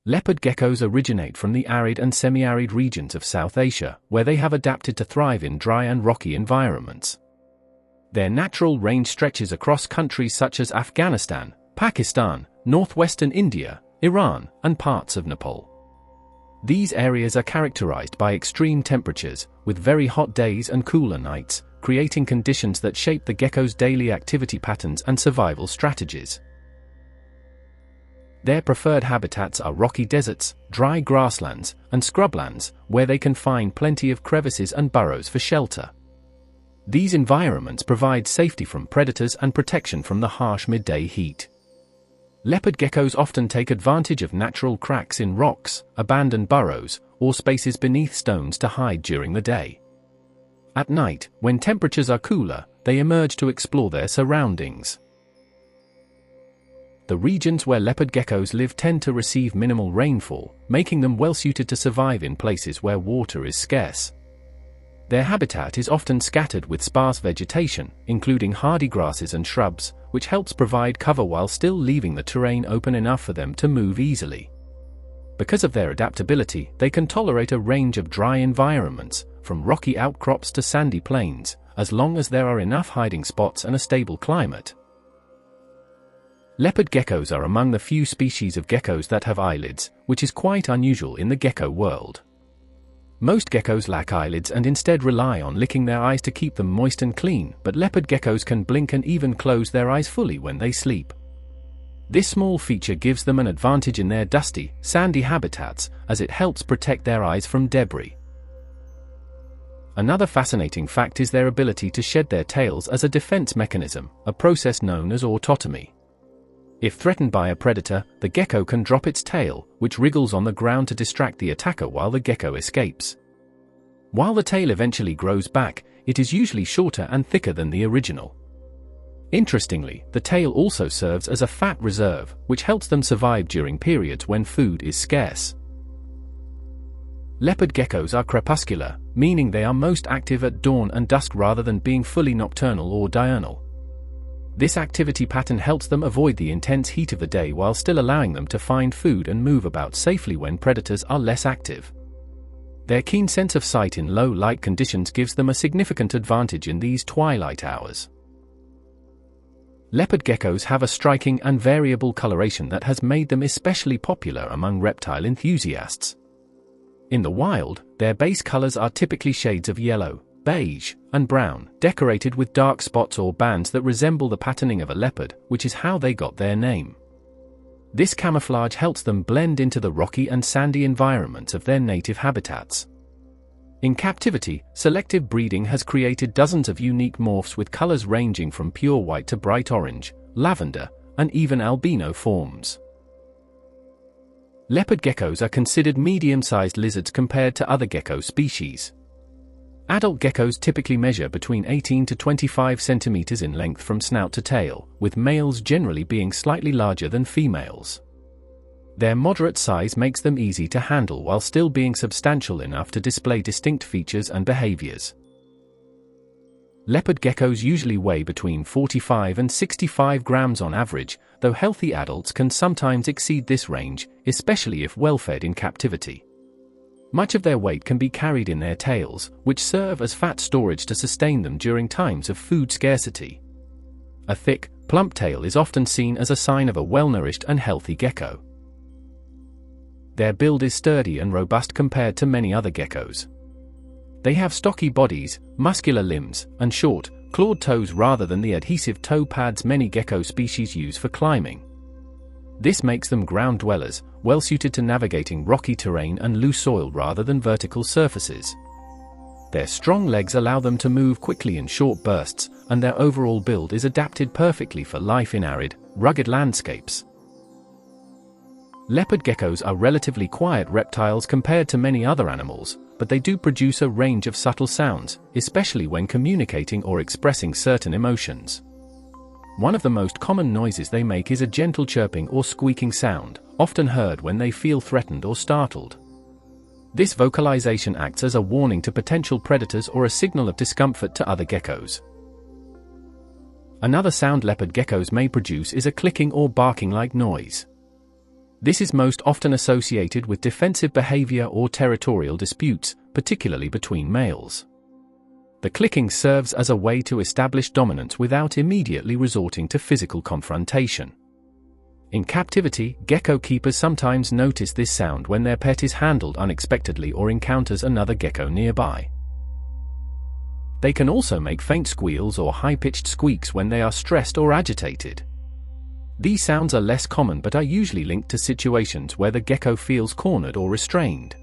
Leopard geckos originate from the arid and semi-arid regions of South Asia, where they have adapted to thrive in dry and rocky environments. Their natural range stretches across countries such as Afghanistan, Pakistan, northwestern India, Iran, and parts of Nepal. These areas are characterized by extreme temperatures, with very hot days and cooler nights, creating conditions that shape the gecko's daily activity patterns and survival strategies. Their preferred habitats are rocky deserts, dry grasslands, and scrublands, where they can find plenty of crevices and burrows for shelter. These environments provide safety from predators and protection from the harsh midday heat. Leopard geckos often take advantage of natural cracks in rocks, abandoned burrows, or spaces beneath stones to hide during the day. At night, when temperatures are cooler, they emerge to explore their surroundings. The regions where leopard geckos live tend to receive minimal rainfall, making them well suited to survive in places where water is scarce. Their habitat is often scattered with sparse vegetation, including hardy grasses and shrubs, which helps provide cover while still leaving the terrain open enough for them to move easily. Because of their adaptability, they can tolerate a range of dry environments, from rocky outcrops to sandy plains, as long as there are enough hiding spots and a stable climate. Leopard geckos are among the few species of geckos that have eyelids, which is quite unusual in the gecko world. Most geckos lack eyelids and instead rely on licking their eyes to keep them moist and clean, but leopard geckos can blink and even close their eyes fully when they sleep. This small feature gives them an advantage in their dusty, sandy habitats, as it helps protect their eyes from debris. Another fascinating fact is their ability to shed their tails as a defense mechanism, a process known as autotomy. If threatened by a predator, the gecko can drop its tail, which wriggles on the ground to distract the attacker while the gecko escapes. While the tail eventually grows back, it is usually shorter and thicker than the original. Interestingly, the tail also serves as a fat reserve, which helps them survive during periods when food is scarce. Leopard geckos are crepuscular, meaning they are most active at dawn and dusk rather than being fully nocturnal or diurnal. This activity pattern helps them avoid the intense heat of the day while still allowing them to find food and move about safely when predators are less active. Their keen sense of sight in low light conditions gives them a significant advantage in these twilight hours. Leopard geckos have a striking and variable coloration that has made them especially popular among reptile enthusiasts. In the wild, their base colors are typically shades of yellow, beige, and brown, decorated with dark spots or bands that resemble the patterning of a leopard, which is how they got their name. This camouflage helps them blend into the rocky and sandy environments of their native habitats. In captivity, selective breeding has created dozens of unique morphs with colors ranging from pure white to bright orange, lavender, and even albino forms. Leopard geckos are considered medium-sized lizards compared to other gecko species. Adult geckos typically measure between 18 to 25 centimeters in length from snout to tail, with males generally being slightly larger than females. Their moderate size makes them easy to handle while still being substantial enough to display distinct features and behaviors. Leopard geckos usually weigh between 45 and 65 grams on average, though healthy adults can sometimes exceed this range, especially if well-fed in captivity. Much of their weight can be carried in their tails, which serve as fat storage to sustain them during times of food scarcity. A thick, plump tail is often seen as a sign of a well-nourished and healthy gecko. Their build is sturdy and robust compared to many other geckos. They have stocky bodies, muscular limbs, and short, clawed toes rather than the adhesive toe pads many gecko species use for climbing. This makes them ground dwellers, well suited to navigating rocky terrain and loose soil rather than vertical surfaces. Their strong legs allow them to move quickly in short bursts, and their overall build is adapted perfectly for life in arid, rugged landscapes. Leopard geckos are relatively quiet reptiles compared to many other animals, but they do produce a range of subtle sounds, especially when communicating or expressing certain emotions. One of the most common noises they make is a gentle chirping or squeaking sound, often heard when they feel threatened or startled. This vocalization acts as a warning to potential predators or a signal of discomfort to other geckos. Another sound leopard geckos may produce is a clicking or barking-like noise. This is most often associated with defensive behavior or territorial disputes, particularly between males. The clicking serves as a way to establish dominance without immediately resorting to physical confrontation. In captivity, gecko keepers sometimes notice this sound when their pet is handled unexpectedly or encounters another gecko nearby. They can also make faint squeals or high-pitched squeaks when they are stressed or agitated. These sounds are less common but are usually linked to situations where the gecko feels cornered or restrained.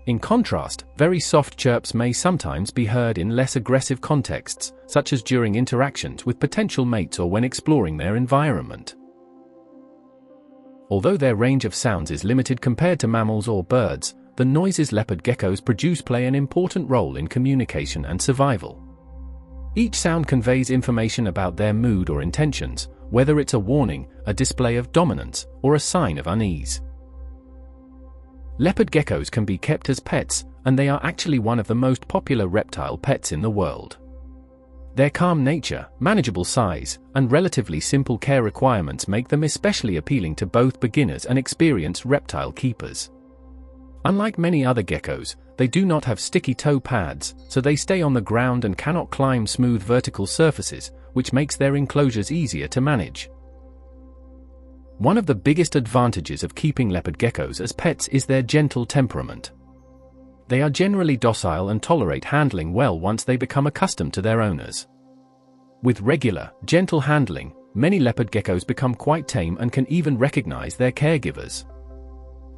In contrast, very soft chirps may sometimes be heard in less aggressive contexts, such as during interactions with potential mates or when exploring their environment. Although their range of sounds is limited compared to mammals or birds, the noises leopard geckos produce play an important role in communication and survival. Each sound conveys information about their mood or intentions, whether it's a warning, a display of dominance, or a sign of unease. Leopard geckos can be kept as pets, and they are actually one of the most popular reptile pets in the world. Their calm nature, manageable size, and relatively simple care requirements make them especially appealing to both beginners and experienced reptile keepers. Unlike many other geckos, they do not have sticky toe pads, so they stay on the ground and cannot climb smooth vertical surfaces, which makes their enclosures easier to manage. One of the biggest advantages of keeping leopard geckos as pets is their gentle temperament. They are generally docile and tolerate handling well once they become accustomed to their owners. With regular, gentle handling, many leopard geckos become quite tame and can even recognize their caregivers.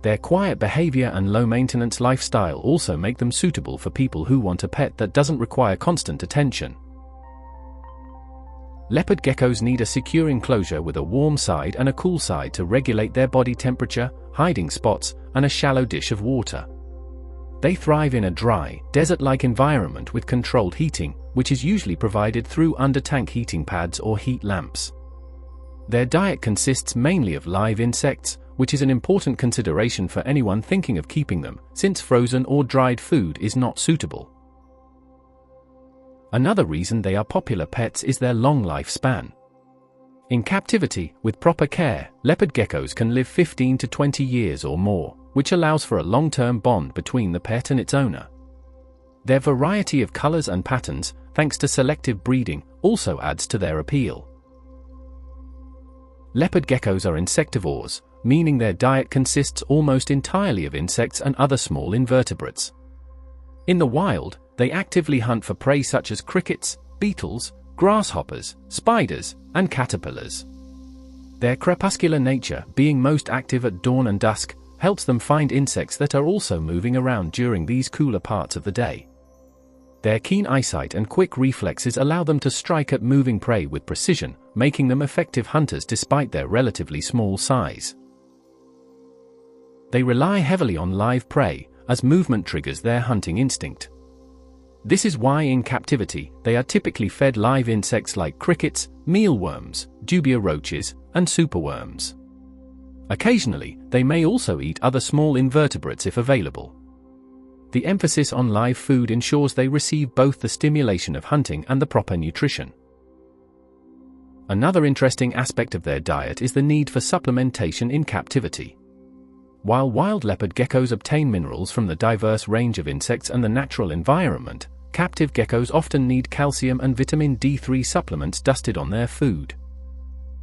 Their quiet behavior and low-maintenance lifestyle also make them suitable for people who want a pet that doesn't require constant attention. Leopard geckos need a secure enclosure with a warm side and a cool side to regulate their body temperature, hiding spots, and a shallow dish of water. They thrive in a dry, desert-like environment with controlled heating, which is usually provided through under-tank heating pads or heat lamps. Their diet consists mainly of live insects, which is an important consideration for anyone thinking of keeping them, since frozen or dried food is not suitable. Another reason they are popular pets is their long lifespan. In captivity, with proper care, leopard geckos can live 15 to 20 years or more, which allows for a long-term bond between the pet and its owner. Their variety of colors and patterns, thanks to selective breeding, also adds to their appeal. Leopard geckos are insectivores, meaning their diet consists almost entirely of insects and other small invertebrates. In the wild, they actively hunt for prey such as crickets, beetles, grasshoppers, spiders, and caterpillars. Their crepuscular nature, being most active at dawn and dusk, helps them find insects that are also moving around during these cooler parts of the day. Their keen eyesight and quick reflexes allow them to strike at moving prey with precision, making them effective hunters despite their relatively small size. They rely heavily on live prey, as movement triggers their hunting instinct. This is why in captivity, they are typically fed live insects like crickets, mealworms, dubia roaches, and superworms. Occasionally, they may also eat other small invertebrates if available. The emphasis on live food ensures they receive both the stimulation of hunting and the proper nutrition. Another interesting aspect of their diet is the need for supplementation in captivity. While wild leopard geckos obtain minerals from the diverse range of insects and the natural environment, captive geckos often need calcium and vitamin D3 supplements dusted on their food.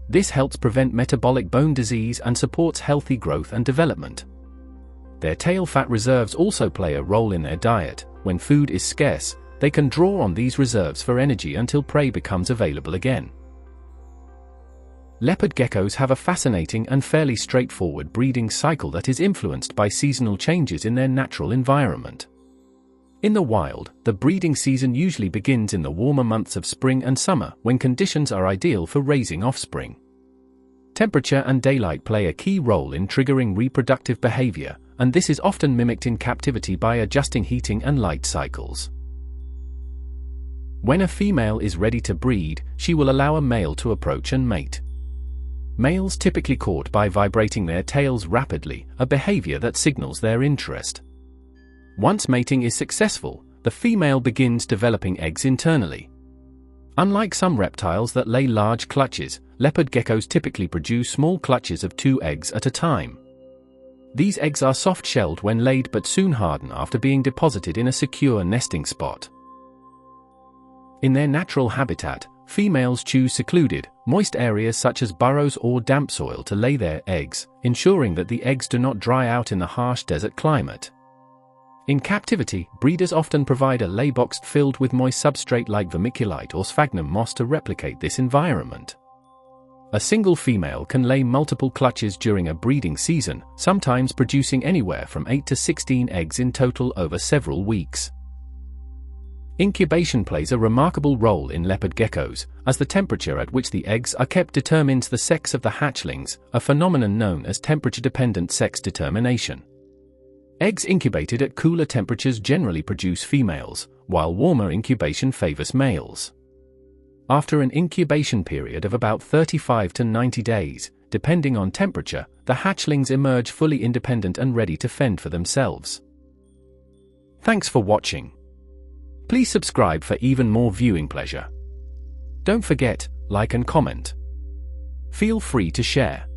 This helps prevent metabolic bone disease and supports healthy growth and development. Their tail fat reserves also play a role in their diet. When food is scarce, they can draw on these reserves for energy until prey becomes available again. Leopard geckos have a fascinating and fairly straightforward breeding cycle that is influenced by seasonal changes in their natural environment. In the wild, the breeding season usually begins in the warmer months of spring and summer, when conditions are ideal for raising offspring. Temperature and daylight play a key role in triggering reproductive behavior, and this is often mimicked in captivity by adjusting heating and light cycles. When a female is ready to breed, she will allow a male to approach and mate. Males typically court by vibrating their tails rapidly, a behavior that signals their interest. Once mating is successful, the female begins developing eggs internally. Unlike some reptiles that lay large clutches, leopard geckos typically produce small clutches of 2 eggs at a time. These eggs are soft-shelled when laid but soon harden after being deposited in a secure nesting spot. In their natural habitat, females choose secluded, moist areas such as burrows or damp soil to lay their eggs, ensuring that the eggs do not dry out in the harsh desert climate. In captivity, breeders often provide a laybox filled with moist substrate like vermiculite or sphagnum moss to replicate this environment. A single female can lay multiple clutches during a breeding season, sometimes producing anywhere from 8 to 16 eggs in total over several weeks. Incubation plays a remarkable role in leopard geckos, as the temperature at which the eggs are kept determines the sex of the hatchlings, a phenomenon known as temperature-dependent sex determination. Eggs incubated at cooler temperatures generally produce females, while warmer incubation favors males. After an incubation period of about 35 to 90 days, depending on temperature, the hatchlings emerge fully independent and ready to fend for themselves. Thanks for watching. Please subscribe for even more viewing pleasure. Don't forget, like and comment. Feel free to share.